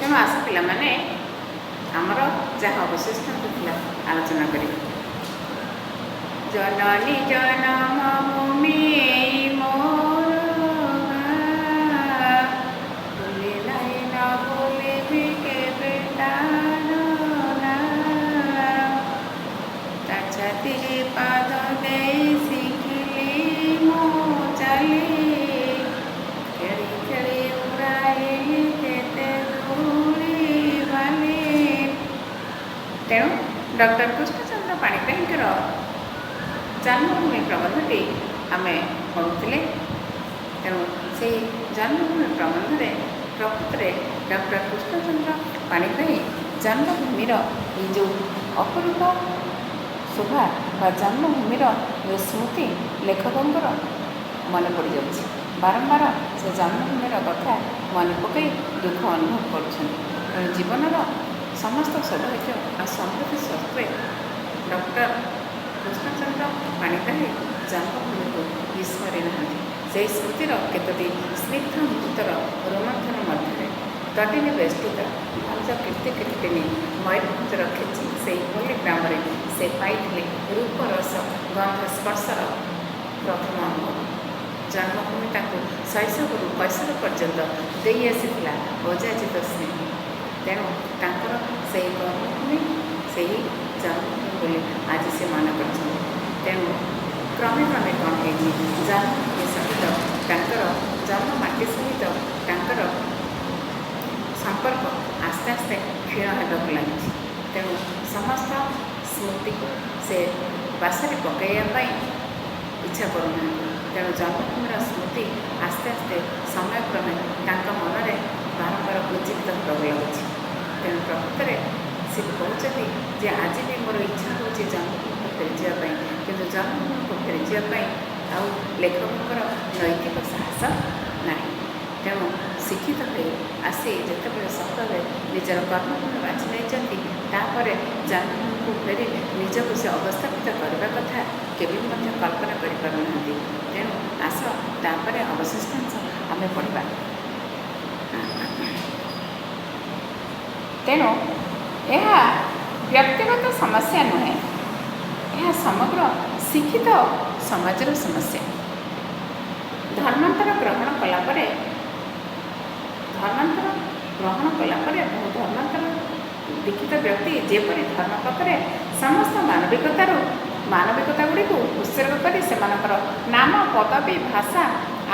ତେଣୁ ଆସ ପିଲାମାନେ ଆମର ଯାହା ଅବଶିଷ୍ଟାଂଶ ଥିଲା ଆଲୋଚନା କରିବା। ଜନନୀ ଜନମ ଭୂମି ମୋର ଭୁଲି ନାହିଁ ନ ଭୁଲିବି କେବେ ତାର ନାଁ। ତା ଛାତିରେ ପାଦ ଦେଇ ଶିଖିଲି ମୁଁ ଚାଲି ଖେଳି ଖେଳି ଉଡ଼ାଇଲି କେତେ ଧୂଳି ବାଲି। ତେଣୁ ଡକ୍ଟର କୃଷ୍ଣଚନ୍ଦ୍ର ପାଣିଗ୍ରାହୀଙ୍କର ଜନ୍ମଭୂମି ପ୍ରବନ୍ଧଟି ଆମେ ପଢ଼ୁଥିଲେ। ତେଣୁ ସେହି ଜନ୍ମଭୂମି ପ୍ରବନ୍ଧରେ ପ୍ରକୃତରେ ଡକ୍ଟର କୃଷ୍ଣଚନ୍ଦ୍ର ପାଣିଗ୍ରାହୀ ଜନ୍ମଭୂମିର ଏଇ ଯେଉଁ ଅପରୂପ ଶୋଭା ବା ଜନ୍ମଭୂମିର ଯେଉଁ ସ୍ମୃତି ଲେଖକଙ୍କର ମନେ ପଡ଼ିଯାଉଛି। ବାରମ୍ବାର ସେ ଜନ୍ମଭୂମିର କଥା ମନେ ପକାଇ ଦୁଃଖ ଅନୁଭବ କରୁଛନ୍ତି। ତେଣୁ ଜୀବନର ସମସ୍ତ ସୌଭାଗ୍ୟ ଆଉ ସମୃଦ୍ଧି ସତ୍ତ୍ୱେ ଡକ୍ଟର କୃଷ୍ଣଚନ୍ଦ୍ର ପାଣିଗ୍ରାହୀ ଜନ୍ମଭୂମିକୁ ବିସ୍ମରି ନାହାନ୍ତି। ସେହି ସ୍ମୃତିର କେତୋଟି ସ୍ନିଗ୍ଧ ମୁହୂର୍ତ୍ତର ରୋମନ୍ଥନ ମଧ୍ୟରେ ତଟିନୀ ବେଷ୍ଟିତ ଭଞ୍ଜ କୀର୍ତ୍ତିନି ମୟୂରଭଞ୍ଜର ଖିଚି ସେହି ପଲ୍ଲୀ ଗ୍ରାମରେ ସେ ପାଇଥିଲେ ରୂପରସ ଗନ୍ଧ ସ୍ପର୍ଶର ପ୍ରଥମ ଅନୁଭବ। ଜନ୍ମଭୂମି ତାଙ୍କୁ ଶୈଶବରୁ କୈଶୋର ପର୍ଯ୍ୟନ୍ତ ଦେଇ ଆସିଥିଲା ଅଯାଚିତ ସ୍ନେହ। ତେଣୁ ତାଙ୍କର ସେହି କର୍ମଭୂମି ସେହି ଜନ୍ମଭୂମି ବୋଲି ଆଜି ସେ ମନେ କରିଛନ୍ତି। ତେଣୁ କ୍ରମେ କ୍ରମେ କ'ଣ ହେଇଛି, ଜନ୍ମଭୂମି ସହିତ ତାଙ୍କର ଜନ୍ମ ମାଟି ସହିତ ତାଙ୍କର ସମ୍ପର୍କ ଆସ୍ତେ ଆସ୍ତେ କ୍ଷୀଣ ହେବାକୁ ଲାଗିଛି। ତେଣୁ ସମସ୍ତ ସ୍ମୃତିକୁ ସେ ବାସରେ ପକାଇବା ପାଇଁ ଇଚ୍ଛା କରୁନାହାନ୍ତି। ତେଣୁ ଜନ୍ମଭୂମିର ସ୍ମୃତି ଆସ୍ତେ ଆସ୍ତେ ସମୟକ୍ରମେ ତାଙ୍କ ମନରେ ବାରମ୍ବାର ଉଜ୍ଜୀବିତ ହେବାକୁ ଲାଗୁଛି। ତେଣୁ ପ୍ରକୃତରେ ସେ କହୁଛନ୍ତି ଯେ ଆଜି ବି ମୋର ଇଚ୍ଛା ହେଉଛି ଜନ୍ମଭୂମିକୁ ଫେରିଯିବା ପାଇଁ, କିନ୍ତୁ ଜନ୍ମଭୂମିକୁ ଫେରିଯିବା ପାଇଁ ଆଉ ଲେଖକଙ୍କର ନୈତିକ ସାହସ ନାହିଁ। ତେଣୁ ଶିକ୍ଷିତ ହୋଇ ଆସି ଯେତେବେଳେ ସତରେ ନିଜର କର୍ମଭୂମି ବାଛି ନେଇଛନ୍ତି, ତାପରେ ଜନ୍ମଭୂମିକୁ ଫେରି ନିଜକୁ ସେ ଅବସ୍ଥାପିତ କରିବା କଥା କେବେ ମଧ୍ୟ କଳ୍ପନା କରିପାରୁନାହାନ୍ତି। ତେଣୁ ଆସ ତାପରେ ଅବଶିଷ୍ଟାଂଶ ଆମେ ପଢ଼ିବା। ତେଣୁ ଏହା ବ୍ୟକ୍ତିଗତ ସମସ୍ୟା ନୁହେଁ, ଏହା ସମଗ୍ର ଶିକ୍ଷିତ ସମାଜର ସମସ୍ୟା। ଧର୍ମାନ୍ତର ଗ୍ରହଣ କଲା ପରେ ବହୁ ଧର୍ମାନ୍ତର ଦୀକ୍ଷିତ ବ୍ୟକ୍ତି ଯେପରି ଧର୍ମ ପଥରେ ସମସ୍ତ ମାନବିକତା ଗୁଡ଼ିକୁ ଉତ୍ସର୍ଗ କରି ସେମାନଙ୍କର ନାମ, ପଦବୀ, ଭାଷା,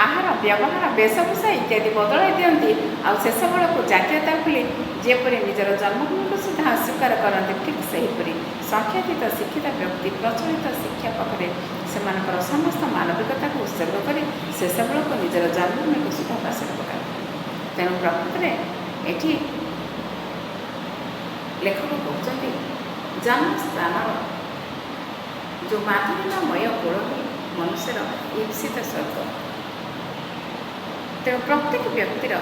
ଆହାର, ବ୍ୟବହାର, ବେଶଭୂଷା ଇତ୍ୟାଦି ବଦଳାଇ ଦିଅନ୍ତି, ଆଉ ଶେଷ ବେଳକୁ ଜାତୀୟତା ଭୁଲି ଯେପରି ନିଜର ଜନ୍ମଭୂମିକୁ ସୁଦ୍ଧା ଅସ୍ୱୀକାର କରନ୍ତି, ଠିକ୍ ସେହିପରି ସଂଖ୍ୟାତୀତ ଶିକ୍ଷିତ ବ୍ୟକ୍ତି ପ୍ରଚଳିତ ଶିକ୍ଷା ପାଖରେ ସେମାନଙ୍କର ସମସ୍ତ ମାନବିକତାକୁ ଉତ୍ସର୍ଗ କରି ଶେଷ ବେଳକୁ ନିଜର ଜନ୍ମଭୂମିକୁ ସୁଦ୍ଧା ପାଶରେ ପକାନ୍ତି। ତେଣୁ ପ୍ରକୃତରେ ଏଠି ଲେଖକ କହୁଛନ୍ତି ଜନ୍ମସ୍ଥାନର ଯେଉଁ ମାଧୁର୍ଯ୍ୟମୟ କୋଳହଳ ମନୁଷ୍ୟର ଇପ୍ସିତ ସ୍ୱର୍ଗ। ତେଣୁ ପ୍ରତ୍ୟେକ ବ୍ୟକ୍ତିର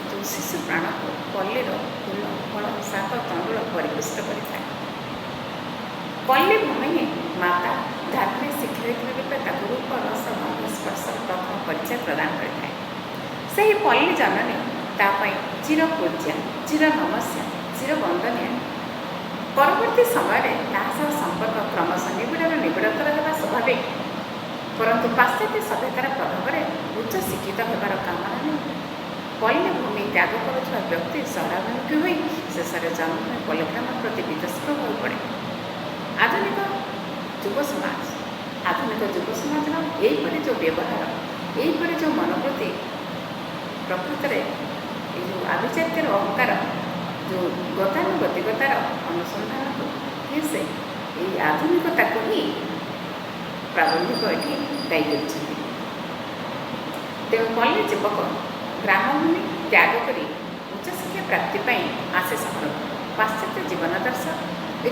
ଯେଉଁ ଶିଶୁ ପ୍ରାଣକୁ ପଲ୍ଲୀର ଫୁଲ, ଫଳ, ଶାଗ, ତଣ୍ଡୁଳ ପରିପୁଷ୍ଟ କରିଥାଏ। ପଲ୍ଲୀ ଭୂମି ହିଁ ମାତା ଧାତ୍ରୀ ଶିକ୍ଷୟିତ୍ରୀ ରୂପେ ତାକୁ ରୂପ, ରସ, ଗନ୍ଧ, ସ୍ପର୍ଶର ପ୍ରଥମ ପରିଚୟ ପ୍ରଦାନ କରିଥାଏ। ସେହି ପଲ୍ଲୀ ଜନନୀ ତା ପାଇଁ ଚିର ପୂଜ୍ୟା, ଚିର ନମସ୍ୟା, ଚିର ବନ୍ଦନୀୟ। ପରବର୍ତ୍ତୀ ସମୟରେ ତାହା ସହ ସମ୍ପର୍କ କ୍ରମଶଃ ନିବିଡ଼ତର ହେବା ସ୍ୱାଭାବିକ। ପରନ୍ତୁ ପାଶ୍ଚାତ୍ୟ ସଭ୍ୟତାର ପ୍ରଭାବରେ ଉଚ୍ଚ ଶିକ୍ଷିତ ହେବାର କାମନା ନେଇ ପଲ୍ଲୀ ଭୂମି ତ୍ୟାଗ କରୁଥିବା ବ୍ୟକ୍ତି ସହରାଭିମୁଖୀ ହୋଇ ଶେଷରେ ଜନ୍ମଭୂମି ପଲ୍ଲୀଗ୍ରାମ ପ୍ରତି ବିତସ୍ପୃହ ହୋଇପଡ଼େ। ଆଧୁନିକ ଯୁବ ସମାଜର ଏହିପରି ଯେଉଁ ବ୍ୟବହାର, ଏହିପରି ଯେଉଁ ମନୋବୃତ୍ତି, ପ୍ରକୃତରେ ଏ ଯେଉଁ ଆଭିଜାତ୍ୟର ଅହଙ୍କାର, ଯେଉଁ ଗତାନୁଗତିକତାର ଅନୁସନ୍ଧାନକୁ ସେ ଏହି ଆଧୁନିକତାକୁ ହିଁ ପ୍ରାବନ୍ଧିକ ଏଠି ଦାୟୀ କରିଛନ୍ତି। ତେଣୁ ପଲ୍ଲୀ ଯୁବକ ଗ୍ରାମଭୂମି ତ୍ୟାଗ କରି ଉଚ୍ଚଶିକ୍ଷା ପ୍ରାପ୍ତି ପାଇଁ ଆସେ ସହରକୁ। ପାଶ୍ଚାତ୍ୟ ଜୀବନାଦର୍ଶ,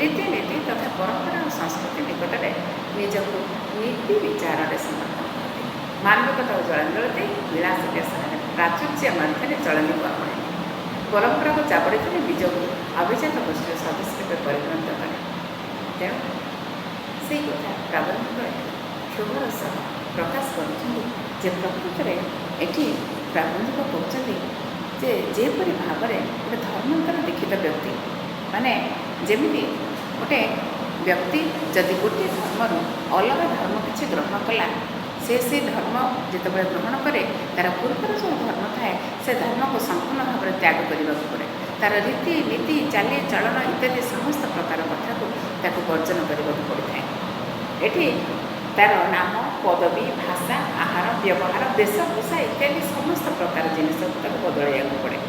ରୀତିନୀତି ତଥା ପରମ୍ପରା ଓ ସଂସ୍କୃତି ନିକଟରେ ନିଜକୁ ନିର୍ବିଚାରରେ ସମର୍ପଣ କରନ୍ତି। ମାନବିକତାକୁ ଜଳାଞ୍ଜଳି ଦେଇ ବିଳାସ ବ୍ୟସନରେ ପ୍ରାଚୁର୍ଯ୍ୟ ମଧ୍ୟରେ ଚଳନୀ କର୍ମଣୀ ପରମ୍ପରାକୁ ଚାପଡ଼ି ଧରି ନିଜକୁ ଅଭିଜାତ ଗୋଷ୍ଠୀର ସଦସ୍ୟ ରୂପେ ପରିଗଣିତ କରେ। ତେଣୁ ସେଇ କଥା ପ୍ରାବନ୍ଧିକ କ୍ଷୋଭର ସହ ପ୍ରକାଶ କରୁଛନ୍ତି ଯେ ପ୍ରକୃତରେ ଏଠି ପ୍ରାବନ୍ଧିକ କହୁଛନ୍ତି ଯେ ଯେପରି ଭାବରେ ଗୋଟେ ଧର୍ମାନ୍ତର ଦୀକ୍ଷିତ ବ୍ୟକ୍ତି ମାନେ ଯେମିତି ଗୋଟେ ବ୍ୟକ୍ତି ଯଦି ଗୋଟିଏ ଧର୍ମରୁ ଅଲଗା ଧର୍ମ କିଛି ଗ୍ରହଣ କଲା, ସେ ଧର୍ମ ଯେତେବେଳେ ଗ୍ରହଣ କରେ ତା'ର ପୂର୍ବର ଯେଉଁ ଧର୍ମ ଥାଏ ସେ ଧର୍ମକୁ ସମ୍ପୂର୍ଣ୍ଣ ଭାବରେ ତ୍ୟାଗ କରିବାକୁ ପଡ଼େ। ତା'ର ରୀତି ନୀତି ଚାଲି ଚଳନ ଇତ୍ୟାଦି ସମସ୍ତ ପ୍ରକାର କଥାକୁ ତାକୁ ବର୍ଜନ କରିବାକୁ ପଡ଼ିଥାଏ। ଏଠି ତା'ର ନାମ, ପଦବୀ, ଭାଷା, ଆହାର, ବ୍ୟବହାର, ବେଶଭୂଷା ଇତ୍ୟାଦି ସମସ୍ତ ପ୍ରକାର ଜିନିଷକୁ ତାକୁ ବଦଳାଇବାକୁ ପଡ଼େ।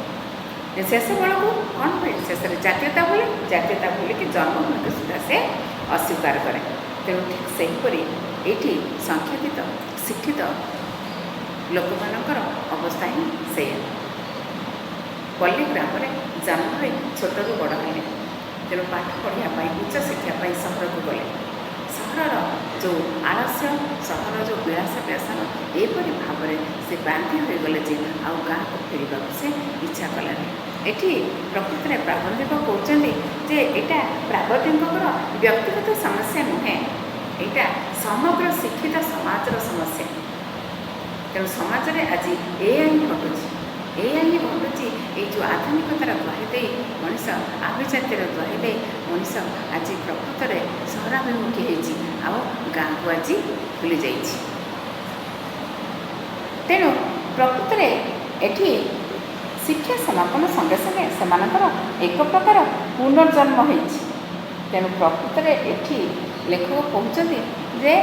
ଶେଷ ବେଳକୁ କ'ଣ ହୁଏ? ଶେଷରେ ଜାତୀୟତା ଭୁଲିକି ଜନ୍ମଭୂମିକୁ ସୁଦ୍ଧା ସେ ଅସ୍ୱୀକାର କରେ। ତେଣୁ ଠିକ୍ ସେହିପରି ଏଇଠି ସଂଖ୍ୟାତୀତ ଶିକ୍ଷିତ ଲୋକମାନଙ୍କର ଅବସ୍ଥା ହିଁ ସେଇଆ। ପଲ୍ଲୀ ଗ୍ରାମରେ ଜନ୍ମ ହୋଇ ଛୋଟରୁ ବଡ଼ ହେଲେ, ତେଣୁ ପାଠ ପଢ଼ିବା ପାଇଁ ଉଚ୍ଚ ଶିକ୍ଷା ପାଇଁ ସହରକୁ ଗଲେ। ସହରର ଯେଉଁ ଆଳସ୍ୟ, ସହରର ଯେଉଁ ବିଳାସ ବ୍ୟସନ, ଏହିପରି ଭାବରେ ସେ ବାଧ୍ୟ ହୋଇଗଲେ ଯେ ଆଉ ଗାଁକୁ ଫେରିବାକୁ ସେ ଇଚ୍ଛା କଲାନି। ଏଠି ପ୍ରକୃତରେ ପ୍ରାବନ୍ଧିକ କହୁଛନ୍ତି ଯେ ଏଇଟା ପ୍ରାବନ୍ଧିକଙ୍କର ବ୍ୟକ୍ତିଗତ ସମସ୍ୟା ନୁହେଁ, ଏଇଟା ସମଗ୍ର ଶିକ୍ଷିତ ସମାଜର ସମସ୍ୟା। ତେଣୁ ସମାଜରେ ଆଜି ଏଇଆ ହିଁ ଘଟୁଛି ଏଇ ଯେଉଁ ଆଧୁନିକତାର ଦ୍ୱାହି ଦେଇ ମଣିଷ, ଆଭିଜାତ୍ୟର ଦ୍ୱାହି ଦେଇ ମଣିଷ ଆଜି ପ୍ରକୃତରେ ସହରାଭିମୁଖୀ ହେଇଛି, ଆଉ ଗାଁକୁ ଆଜି ଭୁଲି ଯାଇଛି। ତେଣୁ ପ୍ରକୃତରେ ଏଠି ଶିକ୍ଷା ସମାପନ ସଙ୍ଗେ ସଙ୍ଗେ ସେମାନଙ୍କର ଏକ ପ୍ରକାର ପୁନର୍ଜନ୍ମ ହେଇଛି। ତେଣୁ ପ୍ରକୃତରେ ଏଠି ଲେଖକ କହୁଛନ୍ତି ଯେ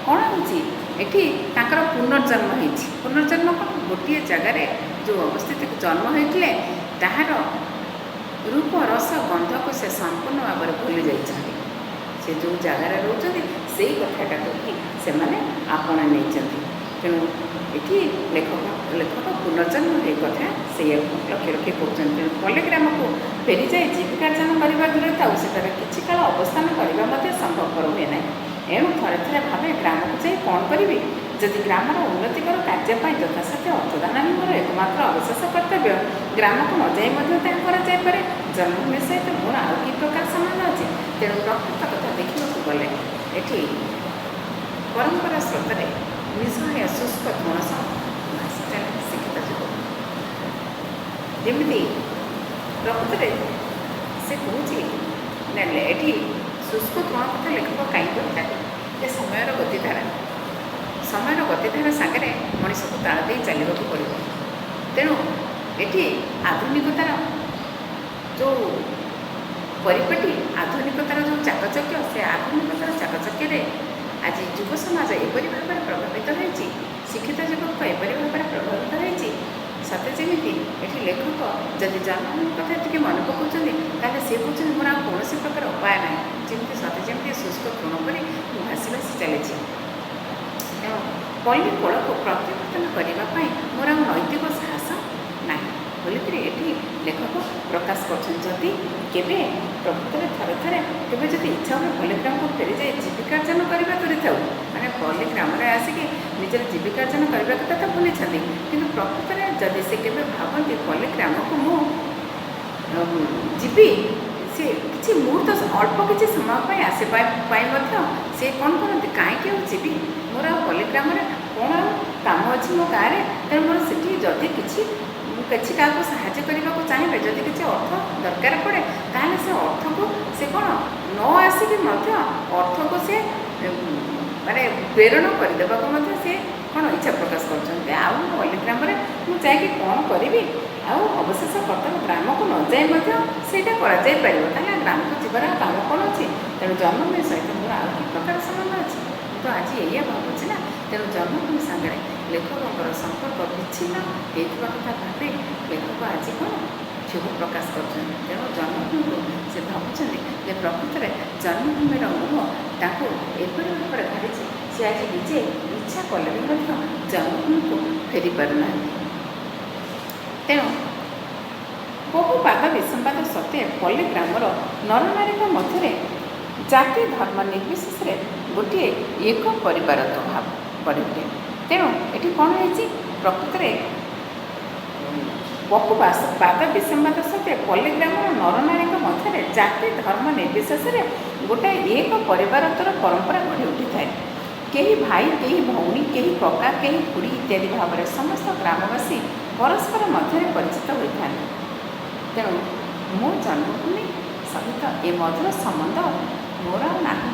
କ'ଣ ହେଉଛି, ଏଠି ତାଙ୍କର ପୁନର୍ଜନ୍ମ ହେଇଛି। ପୁନର୍ଜନ୍ମ କ'ଣ? ଗୋଟିଏ ଜାଗାରେ ଯେଉଁ ଅବସ୍ଥିତିକୁ ଜନ୍ମ ହୋଇଥିଲେ ତାହାର ରୂପ, ରସ, ଗନ୍ଧକୁ ସେ ସମ୍ପୂର୍ଣ୍ଣ ଭାବରେ ଭୁଲି ଯାଇଛନ୍ତି। ସେ ଯେଉଁ ଜାଗାରେ ରହୁଛନ୍ତି ସେଇ କଥାଟାକୁ ହିଁ ସେମାନେ ଆପଣାଇ ନେଇଛନ୍ତି। ତେଣୁ ଏଠି ଲେଖକ ପୁନର୍ଜନ୍ମ ଏ କଥା ସେଇଆକୁ ଲକ୍ଷ୍ୟ ରଖି କହୁଛନ୍ତି। ତେଣୁ ପଲ୍ଲୀ ଗ୍ରାମକୁ ଫେରିଯାଇ ଜୀବିକାର୍ଜନ କରିବା ଦୂରେ ଥାଉ, ସେଠାରେ କିଛି କାଳ ଅବସ୍ଥାନ କରିବା ମଧ୍ୟ ସମ୍ଭବପର ହୁଏ ନାହିଁ। ଏଣୁ ଥରେ ଥରେ ଭାବେ ଗ୍ରାମକୁ ଯାଇ କ'ଣ କରିବି? ଯଦି ଗ୍ରାମର ଉନ୍ନତିକର କାର୍ଯ୍ୟ ପାଇଁ ଯଥାସାଧ୍ୟ ଅର୍ଥଦାନ ହିଁ ମୋର ଏକମାତ୍ର ଅବଶେଷ କର୍ତ୍ତବ୍ୟ, ଗ୍ରାମକୁ ନ ଯାଇ ମଧ୍ୟ ତାହା କରାଯାଇପାରେ। ଜନ୍ମଭୂମି ସହିତ ମୋର ଆଉ କି ପ୍ରକାର ସମ୍ବନ୍ଧ ଅଛି? ତେଣୁ ପ୍ରକୃତ କଥା ଦେଖିବାକୁ ଗଲେ ଏଠି ପରମ୍ପରା ସ୍ରୋତରେ ନିଃସହାୟ ଶୁଷ୍କ ତୃଣ ସହ ଭାସି ଚାଲେ ଶିକ୍ଷିତ ଯୁବକ। ଯେମିତି ପ୍ରକୃତରେ ସେ କହୁଛି, ଏଠି ଶୁଷ୍କ ତୃଣ କଥା ଲେଖକ କାହିଁକି କହିଥାଏ? ଯେ ସମୟର ଗତିଧାରା ସାଙ୍ଗରେ ମଣିଷକୁ ତାଳ ଦେଇ ଚାଲିବାକୁ ପଡ଼ିବ। ତେଣୁ ଏଠି ଆଧୁନିକତାର ଯେଉଁ ପରିପାଟି, ଆଧୁନିକତାର ଯେଉଁ ଚାକଚକ୍ୟ, ସେ ଆଧୁନିକତାର ଚାକଚକ୍ୟରେ ଆଜି ଯୁବ ସମାଜ ଏପରି ଭାବରେ ପ୍ରଭାବିତ ହୋଇଛି, ଶିକ୍ଷିତ ଯୁବକ ଏପରି ଭାବରେ ପ୍ରଭାବିତ ହୋଇଛି, ସତେ ଯେମିତି ଏଠି ଲେଖକ ଯଦି ଜନ୍ମଭୂମି କଥା ଟିକେ ମନେ ପକାଉଛନ୍ତି ତାହେଲେ ସେ କହୁଛନ୍ତି ମୋର ଆଉ କୌଣସି ପ୍ରକାର ଉପାୟ ନାହିଁ, ଯେମିତି ଶୁଷ୍କ ତୃଣ ପରି ମୁଁ ଭାସି ଭାସି ଚାଲିଛି। ତେଣୁ ପଲ୍ଲୀ କୋଳକୁ ପ୍ରତ୍ୟାବର୍ତ୍ତନ କରିବା ପାଇଁ ମୋର ଆଉ ନୈତିକ ସାହସ ନାହିଁ ବୋଲିକରି ଏଠି ଲେଖକ ପ୍ରକାଶ କରୁଛନ୍ତି। ଯଦି କେବେ ପ୍ରକୃତରେ ଥରେ କେବେ ଯଦି ଇଚ୍ଛା ହୁଏ ପଲ୍ଲୀ ଗ୍ରାମକୁ ଫେରିଯାଇ ଜୀବିକାର୍ଜନ କରିବା କରିଥାଉ, ମାନେ ପଲ୍ଲୀ ଗ୍ରାମରେ ଆସିକି ନିଜର ଜୀବିକାର୍ଜନ କରିବା କଥା ତ ଭୁଲିଛନ୍ତି, କିନ୍ତୁ ପ୍ରକୃତରେ ଯଦି ସେ କେବେ ଭାବନ୍ତି ପଲ୍ଲୀ ଗ୍ରାମକୁ ମୁଁ ଯିବି, ସେ କିଛି ମୁହୂର୍ତ୍ତ ଅଳ୍ପ କିଛି ସମୟ ପାଇଁ ଆସିବା ପାଇଁ ମଧ୍ୟ ସେ କ'ଣ କରନ୍ତି, କାହିଁକି ଆଉ ଯିବି, ମୋର ଆଉ ପଲ୍ଲୀ ଗ୍ରାମରେ କ'ଣ ଆଉ କାମ ଅଛି ମୋ ଗାଁରେ, ତେଣୁ ମୋର ସେଠି ଯଦି କିଛି କାହାକୁ ସାହାଯ୍ୟ କରିବାକୁ ଚାହିଁବେ, ଯଦି କିଛି ଅର୍ଥ ଦରକାର ପଡ଼େ ତାହେଲେ ସେ ଅର୍ଥକୁ ସେ କ'ଣ ନ ଆସିକି ମଧ୍ୟ ଅର୍ଥକୁ ସେ ମାନେ ପ୍ରେରଣ କରିଦେବାକୁ ମଧ୍ୟ ସେ କ'ଣ ଇଚ୍ଛା ପ୍ରକାଶ କରୁଛନ୍ତି। ଆଉ ପଲ୍ଲୀ ଗ୍ରାମରେ ମୁଁ ଯାଇକି କ'ଣ କରିବି, ଆଉ ଅବଶେଷ କର୍ତ୍ତବ୍ୟ ଗ୍ରାମକୁ ନ ଯାଇ ମଧ୍ୟ ସେଇଟା କରାଯାଇପାରିବ, ତାହେଲେ ଗ୍ରାମକୁ ଯିବାର କାମ କ'ଣ ଅଛି? ତେଣୁ ଜନ୍ମଭୂମି ସହିତ ମୋର ଆଉ କି ପ୍ରକାର ସମ୍ବନ୍ଧ ଅଛି? ତ ଆଜି ଏଇଆ ଭାବୁଛି ନା, ତେଣୁ ଜନ୍ମଭୂମି ସାଙ୍ଗରେ ଲେଖକଙ୍କର ସମ୍ପର୍କ ବିଚ୍ଛିନ୍ନ ହେଇଥିବା କଥା ଭାବି ଲେଖକ ଆଜି କ'ଣ କ୍ଷୋଭ ପ୍ରକାଶ କରୁଛନ୍ତି। ତେଣୁ ଜନ୍ମଭୂମିକୁ ସେ ଭାବୁଛନ୍ତି ଯେ ପ୍ରକୃତରେ ଜନ୍ମଭୂମିର ମୋହ ତାଙ୍କୁ ଏପରି ଭାବରେ ଧରିଛି, ସେ ଆଜି ନିଜେ ଇଚ୍ଛା କଲେ ବି ମଧ୍ୟ ଜନ୍ମଭୂମିକୁ ଫେରି ପାରୁନାହାନ୍ତି। ତେଣୁ ବହୁ ବାଦ ବିସମ୍ବାଦ ସତ୍ତ୍ୱେ ପଲ୍ଲୀ ଗ୍ରାମର ନରନାରୀଙ୍କ ମଧ୍ୟରେ ଜାତି ଧର୍ମ ନିର୍ବିଶେଷରେ ଗୋଟିଏ ଏକ ପରିବାର ଭାବ ଗଢ଼ି ଉଠେ। ତେଣୁ ଏଠି କ'ଣ ହେଇଛି, ପ୍ରକୃତରେ ବହୁ ବାଦ ବିସମ୍ବାଦ ସତ୍ତ୍ୱେ ପଲ୍ଲୀ ଗ୍ରାମର ନରନାରୀଙ୍କ ମଧ୍ୟରେ ଜାତି ଧର୍ମ ନିର୍ବିଶେଷରେ ଗୋଟାଏ ଏକ ପରିବାରର ପରମ୍ପରା ଗଢ଼ି ଉଠିଥାଏ। କେହି ଭାଇ, କେହି ଭଉଣୀ, କେହି କକା, କେହି ଖୁଡ଼ୀ ଇତ୍ୟାଦି ଭାବରେ ସମସ୍ତ ଗ୍ରାମବାସୀ ପରସ୍ପର ମଧ୍ୟରେ ପରିଚିତ ହୋଇଥାନ୍ତି। ତେଣୁ ମୋ ଜନ୍ମଭୂମି ସହିତ ଏ ମଧୁର ସମ୍ବନ୍ଧ ମୋର ଆଉ ନାହିଁ।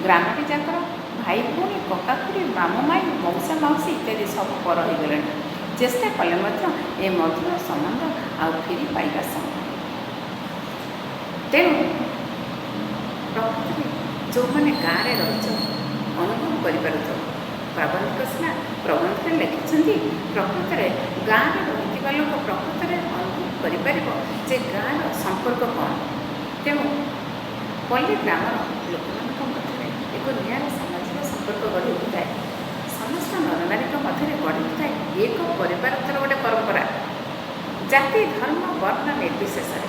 ଗ୍ରାମଟି ଯାକର ଭାଇ ଭଉଣୀ, କକା ଖୁଡ଼ୀ, ମାମୁଁ ମାଇଁ, ମଉସା ମାଉସୀ ଇତ୍ୟାଦି ସବୁ ପର ହୋଇଗଲେଣି। ଚେଷ୍ଟା କଲେ ମଧ୍ୟ ଏ ମଧୁର ସମ୍ବନ୍ଧ ଆଉ ଫେରି ପାଇବା ସମ୍ଭବ। ତେଣୁ ପ୍ରକୃତରେ ଯେଉଁମାନେ ଗାଁରେ ରହିଛ ଅନୁଭବ କରିପାରୁଥିବ। ପ୍ରାବନ୍ଧିକ ସିନା ପ୍ରବନ୍ଧରେ ଲେଖିଛନ୍ତି, ପ୍ରକୃତରେ ଗାଁରେ ରହିଥିବା ଲୋକ ପ୍ରକୃତରେ ଅନୁଭବ କରିପାରିବ ଯେ ଗାଁର ସମ୍ପର୍କ କ'ଣ। ତେଣୁ ପଲ୍ଲୀ ଗ୍ରାମର ଲୋକମାନଙ୍କ ମଧ୍ୟରେ ଏକ ନିଆରା ସାମାଜିକ ସମ୍ପର୍କ ଗଢ଼ି ଉଠିଥାଏ। ସମସ୍ତ ନରନାରୀଙ୍କ ମଧ୍ୟରେ ଗଢ଼ି ଉଠିଥାଏ ଏକ ପରିବାରର ଗୋଟେ ପରମ୍ପରା। ଜାତି, ଧର୍ମ, ବର୍ଣ୍ଣ ନିର୍ବିଶେଷରେ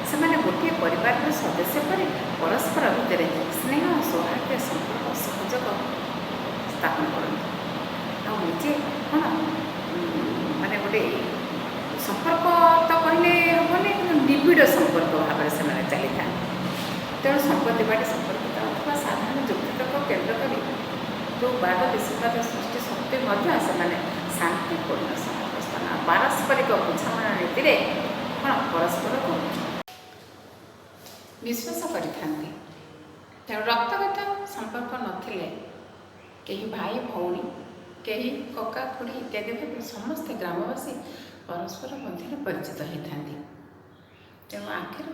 ସେମାନେ ଗୋଟିଏ ପରିବାରର ସଦସ୍ୟ ପରି ପରସ୍ପର ଭିତରେ ସ୍ନେହ, ସୌହାର୍ଦ୍ଦ୍ୟ, ସମ୍ପର୍କ, ସହଯୋଗ ସ୍ଥାପନ କରନ୍ତି। ଆଉ ନିଜେ କ'ଣ ମାନେ ଗୋଟେ ସମ୍ପର୍କ ତ କହିଲେ ହେବନି, ନିବିଡ଼ ସମ୍ପର୍କ ଭାବରେ ସେମାନେ ଚାଲିଥାନ୍ତି। ତେଣୁ ସମ୍ପତ୍ତି ବାଡ଼ି ସମ୍ପର୍କିତ ଅଥବା ସାଧାରଣ ଯୁକ୍ତିତର୍କ କେନ୍ଦ୍ର କରି ଯେଉଁ ବାଦ ବିସମ୍ବାଦ ସୃଷ୍ଟି ସତ୍ତ୍ୱେ ମଧ୍ୟ ସେମାନେ ଶାନ୍ତିପୂର୍ଣ୍ଣ ସହାବସ୍ଥାନ, ପାରସ୍ପରିକ ବୁଝାମଣା ନୀତିରେ କ'ଣ ପରସ୍ପରକୁ ବିଶ୍ୱାସ କରିଥାନ୍ତି। ତେଣୁ ରକ୍ତଗତ ସମ୍ପର୍କ ନଥିଲେ କେହି ଭାଇ ଭଉଣୀ, କେହି କକା ଖୁଡ଼ୀ ଇତ୍ୟାଦି ଭାବେ ସମସ୍ତେ ଗ୍ରାମବାସୀ ପରସ୍ପର ମଧ୍ୟରେ ପରିଚିତ ହୋଇଥାନ୍ତି। ତେଣୁ ଆଖିରୁ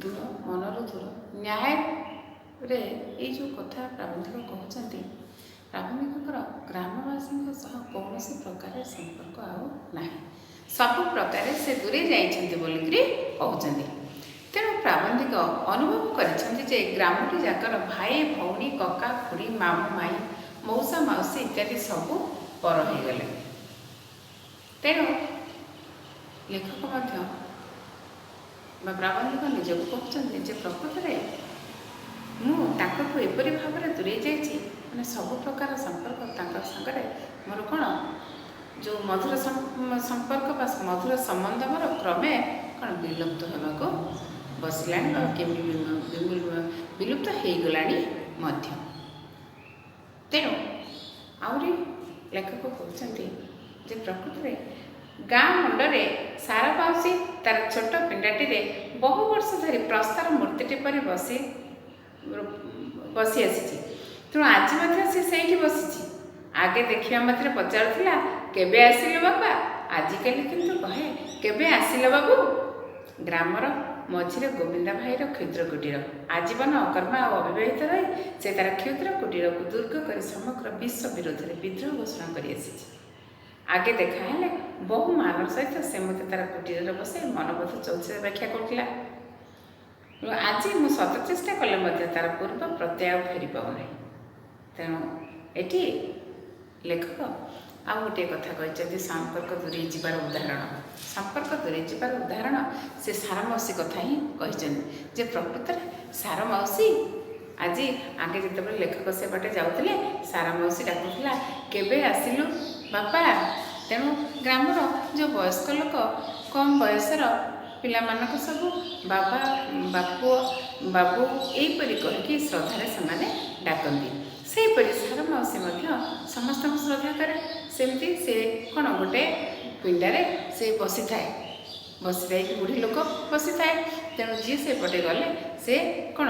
ଦୂର, ମନରୁ ଦୂର। ନ୍ୟାୟରେ ଏଇ ଯେଉଁ କଥା ପ୍ରାବନ୍ଧିକ କହୁଛନ୍ତି, ପ୍ରାବନ୍ଧିକଙ୍କର ଗ୍ରାମବାସୀଙ୍କ ସହ କୌଣସି ପ୍ରକାର ସମ୍ପର୍କ ଆଉ ନାହିଁ। ସବୁ ପ୍ରକାରେ ସେ ଦୂରେଇ ଯାଇଛନ୍ତି ବୋଲିକିରି କହୁଛନ୍ତି। ତେଣୁ ପ୍ରାବନ୍ଧିକ ଅନୁଭବ କରିଛନ୍ତି ଯେ ଗ୍ରାମଟି ଯାକର ଭାଇ ଭଉଣୀ, କକା ଖୁଡ଼ୀ, ମାମୁଁ ମାଇଁ, ମଉସା ମାଉସୀ ଇତ୍ୟାଦି ସବୁ ପର ହୋଇଗଲେ। ତେଣୁ ଲେଖକ ମଧ୍ୟ ବା ପ୍ରାବନ୍ଧିକ ନିଜକୁ କହୁଛନ୍ତି ଯେ ପ୍ରକୃତରେ ମୁଁ ତାଙ୍କଠୁ ଏପରି ଭାବରେ ଦୂରେଇ ଯାଇଛି, ମାନେ ସବୁ ପ୍ରକାର ସମ୍ପର୍କ ତାଙ୍କ ସାଙ୍ଗରେ ମୋର କ'ଣ ଯେଉଁ ମଧୁର ସମ୍ପର୍କ ବା ମଧୁର ସମ୍ବନ୍ଧ ମୋର କ୍ରମେ କ'ଣ ବିଲୁପ୍ତ ହେବାକୁ ବସିଲାଣି ବା ବିଲୁପ୍ତ ହୋଇଗଲାଣି ମଧ୍ୟ। ତେଣୁ ଆହୁରି ଲେଖକ କହୁଛନ୍ତି ଯେ ପ୍ରକୃତରେ ଗାଁ ମୁଣ୍ଡରେ ସାର ପାଉସି ତାର ଛୋଟ ପିଣ୍ଡାଟିରେ ବହୁ ବର୍ଷ ଧରି ପ୍ରସ୍ତର ମୂର୍ତ୍ତିଟି ପରି ବସି ଆସିଛି। ତେଣୁ ଆଜି ମଧ୍ୟ ସେ ସେଇଠି ବସିଛି। ଆଗେ ଦେଖିବା ମାତ୍ରେ ପଚାରୁଥିଲା, କେବେ ଆସିଲ ବାପା? ଆଜିକାଲି କିନ୍ତୁ କହେ, କେବେ ଆସିଲ ବାବୁ? ଗ୍ରାମର ମଝିରେ ଗୋବିନ୍ଦା ଭାଇର କ୍ଷୁଦ୍ର କୁଟୀର। ଆଜୀବନ ଅକର୍ମା ଓ ଅବିବାହିତ ରହି ସେ ତାର କ୍ଷୁଦ୍ର କୁଟୀରକୁ ଦୁର୍ଗ କରି ସମଗ୍ର ବିଶ୍ୱ ବିରୋଧରେ ବିଦ୍ରୋହ ଘୋଷଣା କରି ଆସିଛି। ଆଗେ ଦେଖାହେଲେ ବହୁ ମାନର ସହିତ ସେ ମୋତେ ତାର କୁଟୀରରେ ବସାଇ ମନବୋଧ ଚୌକିରେ ବ୍ୟାଖ୍ୟା କରୁଥିଲା। ଆଜି ମୁଁ ଶତ ଚେଷ୍ଟା କଲେ ମଧ୍ୟ ତାର ପୂର୍ବ ପ୍ରତ୍ୟୟ ଫେରି ପାଉନାହିଁ। ତେଣୁ ଏଠି ଲେଖକ ଆଉ ଗୋଟିଏ କଥା କହିଛନ୍ତି, ସମ୍ପର୍କ ଦୂରେଇ ଯିବାର ଉଦାହରଣ। ସମ୍ପର୍କ ଦୂରେଇ ଯିବାର ଉଦାହରଣ ସେ ସାର ମାଉସୀ କଥା ହିଁ କହିଛନ୍ତି ଯେ ପ୍ରକୃତରେ ସାର ମାଉସୀ ଆଜି ଆଗେ ଯେତେବେଳେ ଲେଖକ ସେପଟେ ଯାଉଥିଲେ, ସାର ମାଉସୀ ଡାକୁଥିଲା, କେବେ ଆସିଲୁ ବାପା? ତେଣୁ ଗ୍ରାମର ଯେଉଁ ବୟସ୍କ ଲୋକ କମ୍ ବୟସର ପିଲାମାନଙ୍କୁ ସବୁ ବାବା, ବାପୁ, ବାବୁ ଏହିପରି କହିକି ଶ୍ରଦ୍ଧାରେ ସେମାନେ ଡାକନ୍ତି। ସେହିପରି ସାର ମାଉସୀ ମଧ୍ୟ ସମସ୍ତଙ୍କୁ ଶ୍ରଦ୍ଧା କରେ। ସେମିତି ସେ କ'ଣ ଗୋଟେ ପିଣ୍ଡାରେ ସେ ବସିଥାଏ, ବସିଥାଇକି ବୁଢ଼ୀ ଲୋକ ବସିଥାଏ। ତେଣୁ ଯିଏ ସେପଟେ ଗଲେ ସେ କ'ଣ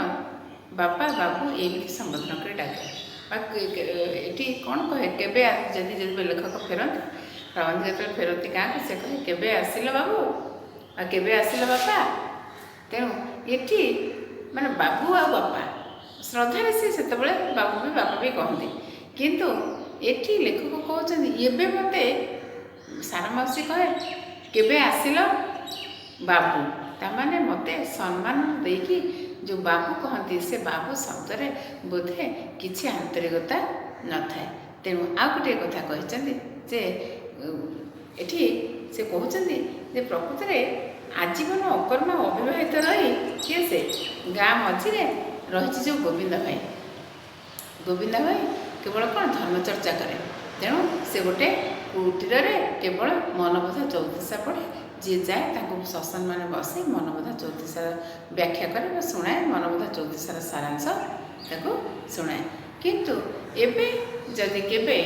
ବାପା, ବାବୁ ଏମିତି ସମ୍ବୋଧନ କରି ଡାକେ। ବା ଏଠି କ'ଣ କହେ, କେବେ ଯଦି ଲେଖକ ଫେରନ୍ତି, ପ୍ରାବନ୍ଧିକ ଯେତେବେଳେ ଫେରନ୍ତି ଗାଁକୁ, ସେ କହେ, କେବେ ଆସିଲ ବାବୁ? ଆଉ କେବେ ଆସିଲ ବାପା? ତେଣୁ ଏଠି ମାନେ ବାବୁ ଆଉ ବାପା ଶ୍ରଦ୍ଧାରେ ସେ ସେତେବେଳେ ବାବୁ ବି ବାପା ବି କହନ୍ତି। କିନ୍ତୁ ଏଠି ଲେଖକ କହୁଛନ୍ତି, ଏବେ ମୋତେ ସାର ମାଉସୀ କହେ, କେବେ ଆସିଲ ବାବୁ? ତାମାନେ ମୋତେ ସମ୍ମାନ ଦେଇକି ଯେଉଁ ବାବୁ କହନ୍ତି, ସେ ବାବୁ ଶବ୍ଦରେ ବୋଧେ କିଛି ଆନ୍ତରିକତା ନଥାଏ। ତେଣୁ ଆଉ ଗୋଟିଏ କଥା କହିଛନ୍ତି ଯେ ଏଠି ସେ କହୁଛନ୍ତି ଯେ ପ୍ରକୃତରେ ଆଜୀବନ ଅକର୍ମା ଅବିବାହିତ ରହି କିଏ ସେ ଗାଁ ମଝିରେ ରହିଛି ଯେଉଁ ଗୋବିନ୍ଦା ଭାଇ। ଗୋବିନ୍ଦା ଭାଇ କେବଳ କ'ଣ ଧର୍ମଚର୍ଚ୍ଚା କରେ। ତେଣୁ ସେ ଗୋଟେ କୁଟୀରରେ କେବଳ ମନବୋଧ ଚଉତିଶା ପଢ଼େ। ଯିଏ ଯାଏ ତାଙ୍କୁ ସତ୍ସଙ୍ଗମାନେ ବସେଇ ମନବୋଧ ଚଉତିଶା ବ୍ୟାଖ୍ୟା କରେ ବା ଶୁଣାଏ। ମନବୋଧ ଚଉତିଶାର ସାରାଂଶ ତାକୁ ଶୁଣାଏ। କିନ୍ତୁ ଏବେ ଯଦି କେବେ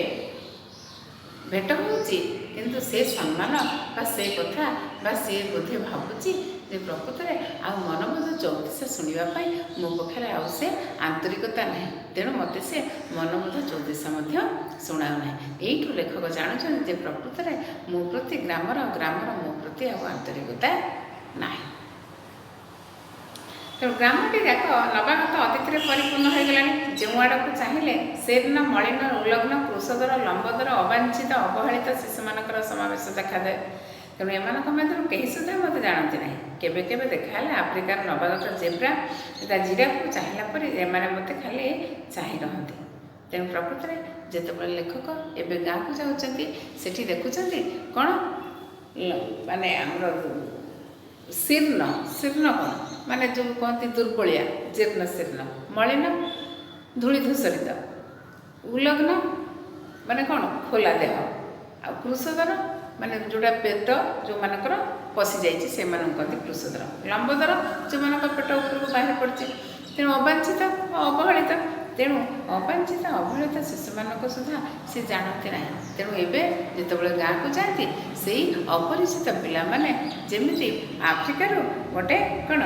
ଭେଟ ହେଉଛି କିନ୍ତୁ ସେ ସମ୍ମାନ ବା ସେ କଥା ବା ସେ ବୋଧେ ଭାବୁଛି ଯେ ପ୍ରକୃତରେ ଆଉ ମନବୋଧ ଚଉଦିଶା ଶୁଣିବା ପାଇଁ ମୋ ପାଖରେ ଆଉ ସେ ଆନ୍ତରିକତା ନାହିଁ, ତେଣୁ ମୋତେ ସେ ମନବୋଧ ଚଉଦିଶା ମଧ୍ୟ ଶୁଣାଉ ନାହିଁ। ଏଇଠୁ ଲେଖକ ଜାଣୁଛନ୍ତି ଯେ ପ୍ରକୃତରେ ମୋ ପ୍ରତି ଗ୍ରାମର ମୋ ପ୍ରତି ଆଉ ଆନ୍ତରିକତା ନାହିଁ। ତେଣୁ ଗ୍ରାମଟି ଯାକ ନବାଗତ ଅତିଥିରେ ପରିପୂର୍ଣ୍ଣ ହୋଇଗଲାଣି। ଯେଉଁ ଆଡ଼କୁ ଚାହିଁଲେ ଶୀର୍ଣ୍ଣ ମଳିନ ଉଲଗ୍ନ କୃଷଦର ଲମ୍ବଦର ଅବାଞ୍ଛିତ ଅବହେଳିତ ଶିଶୁମାନଙ୍କର ସମାବେଶ ଦେଖାଯାଏ। ତେଣୁ ଏମାନଙ୍କ ମଧ୍ୟରୁ କେହି ସୁଦ୍ଧା ମୋତେ ଜାଣନ୍ତି ନାହିଁ। କେବେ କେବେ ଦେଖାହେଲେ ଆଫ୍ରିକାର ନବାଗତ ଜେବ୍ରା ତା ଜିରାଫକୁ ଚାହିଁଲା ପରେ ଏମାନେ ମୋତେ ଖାଲି ଚାହିଁ ରହନ୍ତି। ତେଣୁ ପ୍ରକୃତରେ ଯେତେବେଳେ ଲେଖକ ଏବେ ଗାଁକୁ ଯାଉଛନ୍ତି ସେଠି ଦେଖୁଛନ୍ତି କ'ଣ ମାନେ ଆମର ଶୀର୍ଣ୍ଣ କ'ଣ ମାନେ ଯେଉଁ କହନ୍ତି ଦୁର୍ବଳିଆ, ଜୀର୍ଣ୍ଣ ଶୀର୍ଣ୍ଣ, ମଳିନ ଧୂଳି ଧୂସରିତ, ଉଲଗ୍ନ ମାନେ କ'ଣ ଖୋଲା ଦେହ, ଆଉ କୃଷଦର ମାନେ ଯେଉଁଟା ପେଟ ଯେଉଁମାନଙ୍କର ପଶିଯାଇଛି ସେମାନଙ୍କୁ କହନ୍ତି କୃଷଦର, ଲମ୍ବଦର ଯେଉଁମାନଙ୍କ ପେଟ ଉପରକୁ ବାହାରି ପଡ଼ିଛି। ତେଣୁ ଅବାଞ୍ଛିତ ଅବହେଳିତ, ତେଣୁ ଅବାଞ୍ଛିତ ଅବହେଳିତ ଶିଶୁମାନଙ୍କ ସୁଦ୍ଧା ସେ ଜାଣନ୍ତି ନାହିଁ। ତେଣୁ ଏବେ ଯେତେବେଳେ ଗାଁକୁ ଯାଆନ୍ତି ସେଇ ଅପରିଚିତ ପିଲାମାନେ ଯେମିତି ଆଫ୍ରିକାରୁ ଗୋଟେ କ'ଣ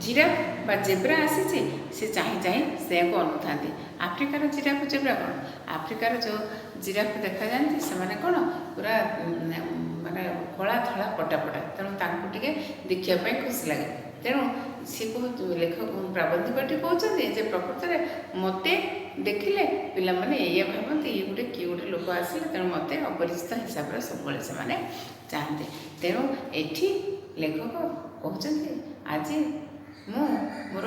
ଜିରାଫ ବା ଜେବ୍ରା ଆସିଛି ସେ ଚାହିଁ ଚାହିଁ ସେୟାକୁ ଅନୁଥାନ୍ତି। ଆଫ୍ରିକାର ଜିରାଫ ଜେବ୍ରା କ'ଣ, ଆଫ୍ରିକାର ଯେଉଁ ଜିରାଫ ଦେଖାଯାଆନ୍ତି ସେମାନେ କ'ଣ ପୁରା ମାନେ କଳା ଧଳା ପଟାପଟା, ତେଣୁ ତାଙ୍କୁ ଟିକେ ଦେଖିବା ପାଇଁ ଖୁସି ଲାଗେ। ତେଣୁ ସେ ଲେଖକ ପ୍ରାବନ୍ଧିକଟି କହୁଛନ୍ତି ଯେ ପ୍ରକୃତରେ ମୋତେ ଦେଖିଲେ ପିଲାମାନେ ଏଇଆ ଭାବନ୍ତି ଇଏ କିଏ ଗୋଟେ ଲୋକ ଆସିଲେ, ତେଣୁ ମୋତେ ଅପରିଚିତ ହିସାବରେ ସବୁବେଳେ ସେମାନେ ଚାହାନ୍ତି। ତେଣୁ ଏଠି ଲେଖକ କହୁଛନ୍ତି ଆଜି ମୁଁ ମୋର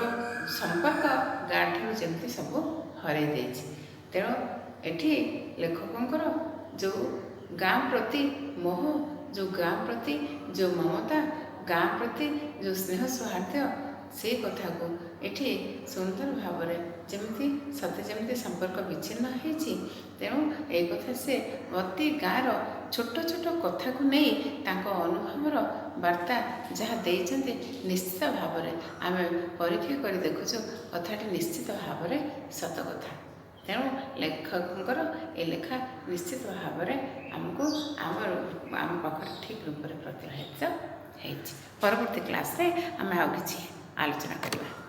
ସମ୍ପର୍କ ଗାଁଠାରୁ ଯେମିତି ସବୁ ହରାଇ ଦେଇଛି। ତେଣୁ ଏଠି ଲେଖକଙ୍କର ଯେଉଁ ଗାଁ ପ୍ରତି ମୋହ, ଯେଉଁ ଗାଁ ପ୍ରତି ଯେଉଁ ମମତା, ଗାଁ ପ୍ରତି ଯେଉଁ ସ୍ନେହ ସୌହାର୍ଦ୍ଦ୍ୟ, ସେଇ କଥାକୁ ଏଠି ସୁନ୍ଦର ଭାବରେ ଯେମିତି ସତେ ଯେମିତି ସମ୍ପର୍କ ବିଚ୍ଛିନ୍ନ ହେଇଛି। ତେଣୁ ଏଇ କଥା ସେ ଅତି ଗାଁର ଛୋଟ ଛୋଟ କଥାକୁ ନେଇ ତାଙ୍କ ଅନୁଭବର ବାର୍ତ୍ତା ଯାହା ଦେଇଛନ୍ତି ନିଶ୍ଚିତ ଭାବରେ ଆମେ ପରୀକ୍ଷା କରି ଦେଖୁଛୁ କଥାଟି ନିଶ୍ଚିତ ଭାବରେ ସତ କଥା। ତେଣୁ ଲେଖକଙ୍କର ଏ ଲେଖା ନିଶ୍ଚିତ ଭାବରେ ଆମକୁ ଆମ ପାଖରେ ଠିକ୍ ରୂପରେ ପ୍ରତିପାଦିତ ହେଇଛି। ପରବର୍ତ୍ତୀ କ୍ଲାସ୍ରେ ଆମେ ଆଉ କିଛି ଆଲୋଚନା କରିବା।